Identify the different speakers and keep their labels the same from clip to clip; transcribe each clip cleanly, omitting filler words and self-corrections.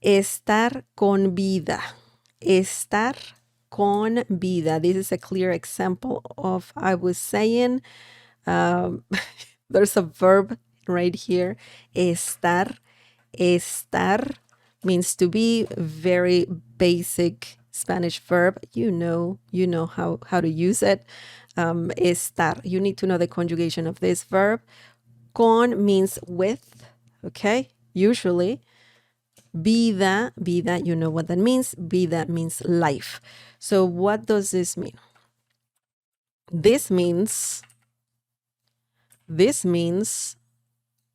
Speaker 1: Estar con vida. Estar con vida. This is a clear example of I was saying. There's a verb right here. Estar. Estar means to be, very basic Spanish verb. You know how to use it. Estar. You need to know the conjugation of this verb. Con means with, okay? Usually. Vida, you know what that means. Vida means life. So what does this mean? This means,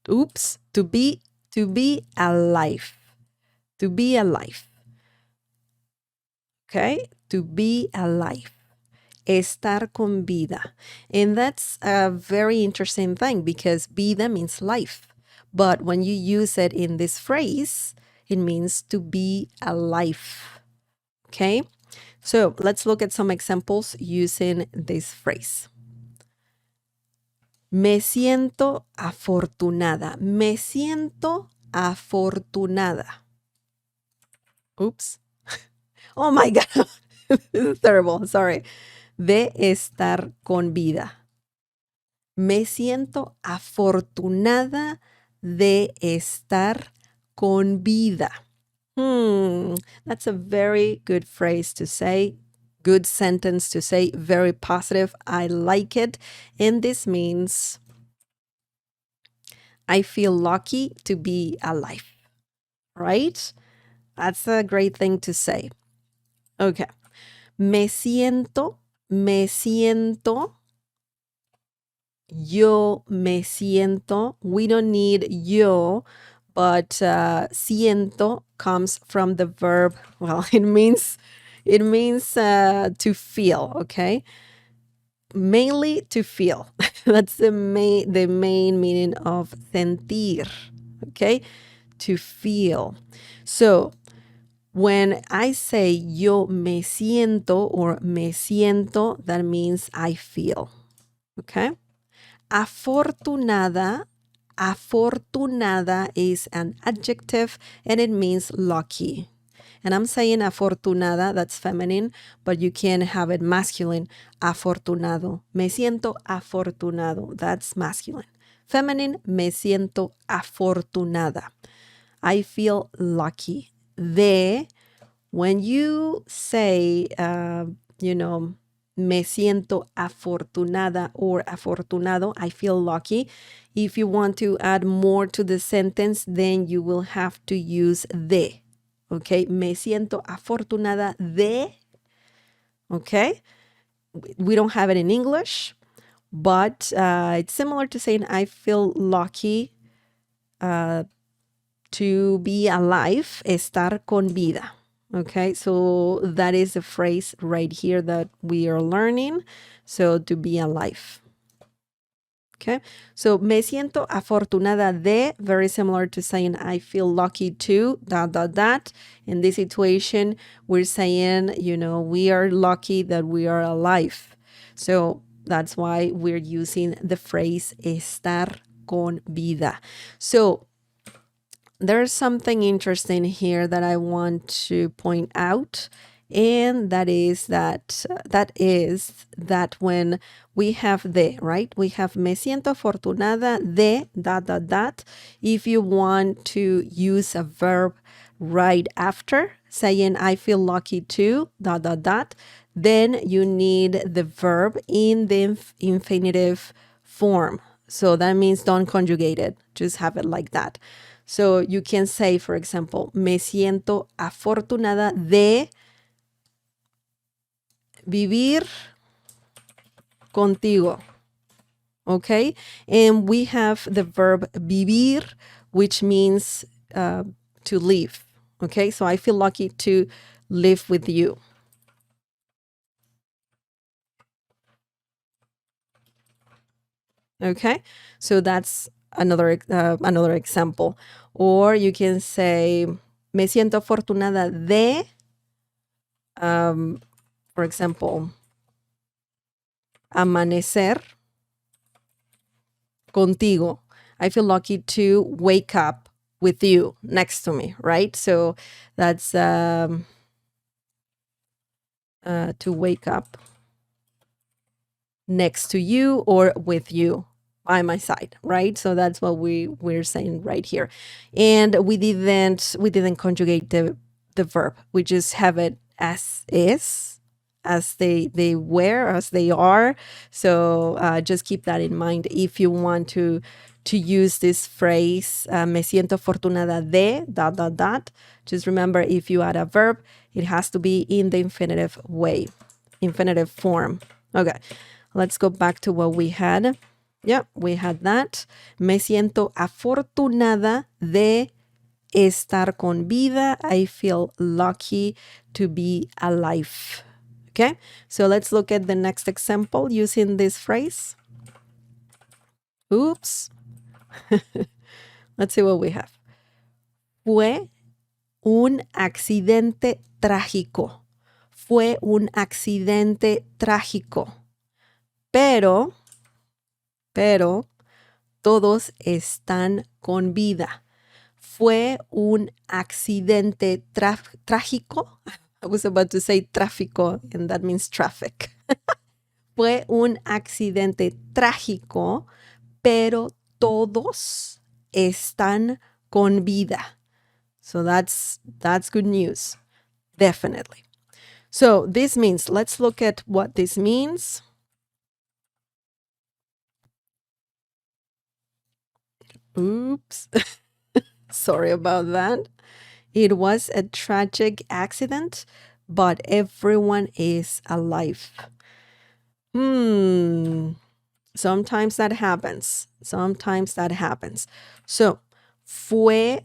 Speaker 1: oops, to be alive. To be alive. Okay? To be alive. Estar con vida. And that's a very interesting thing because vida means life. But when you use it in this phrase, it means to be alive. Okay? So let's look at some examples using this phrase. Me siento afortunada. Me siento afortunada. Oops. Oh my God. This is terrible. Sorry. De estar con vida. Me siento afortunada de estar con vida. That's a very good phrase to say, good sentence to say, very positive. I like it. And this means I feel lucky to be alive, right? That's a great thing to say. Okay. Me siento, yo me siento. We don't need yo, but siento comes from the verb. Well, it means to feel, okay? Mainly to feel. That's the main meaning of sentir, okay? To feel. So when I say yo me siento or me siento, that means I feel, okay? Afortunada is an adjective and it means lucky. And I'm saying afortunada, that's feminine, but you can have it masculine. Afortunado. Me siento afortunado. That's masculine. Feminine, me siento afortunada. I feel lucky. When you say, me siento afortunada or afortunado, I feel lucky. If you want to add more to the sentence, then you will have to use de. Okay, me siento afortunada de. Okay, we don't have it in English, but it's similar to saying I feel lucky to be alive, estar con vida. Okay, so that is the phrase right here that we are learning. So to be alive. Okay, so me siento afortunada de, very similar to saying I feel lucky to, ... In this situation, we're saying, we are lucky that we are alive. So that's why we're using the phrase estar con vida. So there's something interesting here that I want to point out, and that is that when we have de, right? We have me siento afortunada de ... If you want to use a verb right after saying I feel lucky to ... then you need the verb in the infinitive form. So that means don't conjugate it. Just have it like that. So you can say, for example, me siento afortunada de vivir contigo. Okay? And we have the verb vivir, which means to live. Okay? So I feel lucky to live with you. Okay? So that's another example. Or you can say, me siento afortunada de, for example, amanecer contigo. I feel lucky to wake up with you next to me, right? So that's to wake up next to you or with you by my side, right? So that's what we're saying right here. And we didn't conjugate the verb. We just have it as is, as they were, as they are. So just keep that in mind if you want to use this phrase, me siento afortunada de dot dot dot. Just remember, if you add a verb, it has to be in the infinitive way, infinitive form. Okay, let's go back to what we had. Yeah, we had that. Me siento afortunada de estar con vida. I feel lucky to be alive. Okay, so let's look at the next example using this phrase. Oops. Let's see what we have. Fue un accidente trágico. Fue un accidente trágico. Pero todos están con vida. Fue un accidente trágico. I was about to say tráfico, and that means traffic. Fue un accidente trágico, pero todos están con vida. So that's good news. Definitely. So this means, let's look at what this means. Oops. Sorry about that. It was a tragic accident, but everyone is alive. Sometimes that happens. So, fue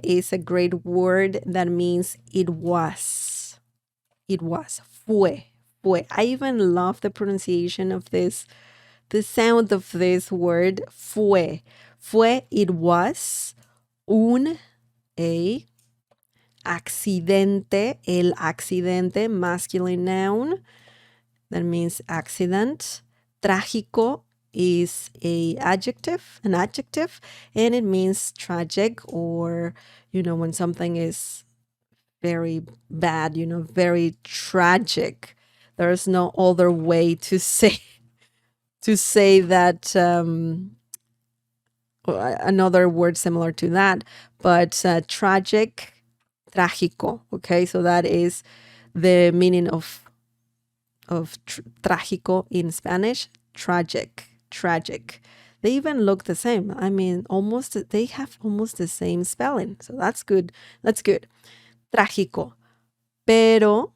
Speaker 1: is a great word that means it was. It was. Fue. I even love the pronunciation of this, the sound of this word, fue. It was a accidente, el accidente, masculine noun, that means accident. Trágico is an adjective, and it means tragic, or, when something is very bad, very tragic. There's no other way to say that, another word similar to that, but tragic, trágico. Okay, so that is the meaning of trágico in Spanish. Tragic. They even look the same. I mean, they have almost the same spelling. So that's good. Trágico. Pero,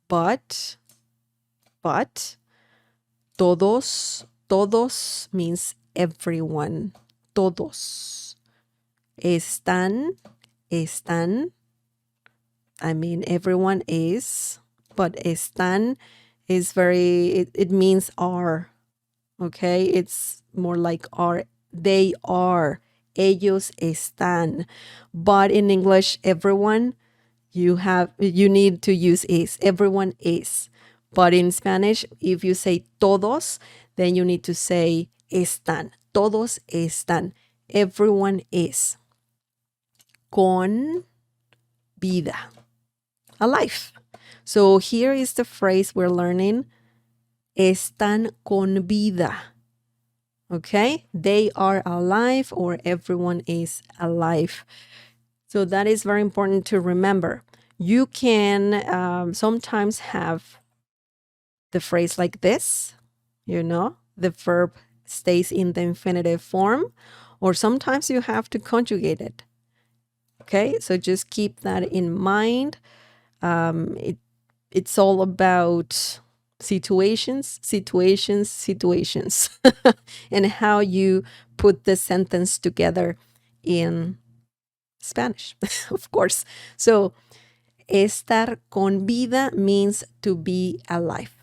Speaker 1: but, todos means everyone. Todos. Están, I mean, everyone is, but están is it means are. Okay, it's more like are. They are. Ellos están. But in English, everyone, you need to use is. Everyone is. But in Spanish, if you say todos, then you need to say están. Todos están. Everyone is. Con vida. Alive. So here is the phrase we're learning. Están con vida. Okay? They are alive, or everyone is alive. So that is very important to remember. You can sometimes have the phrase like this, the verb stays in the infinitive form, or sometimes you have to conjugate it. Okay? So just keep that in mind. It's all about situations, and how you put the sentence together in Spanish, of course. So, estar con vida means to be alive.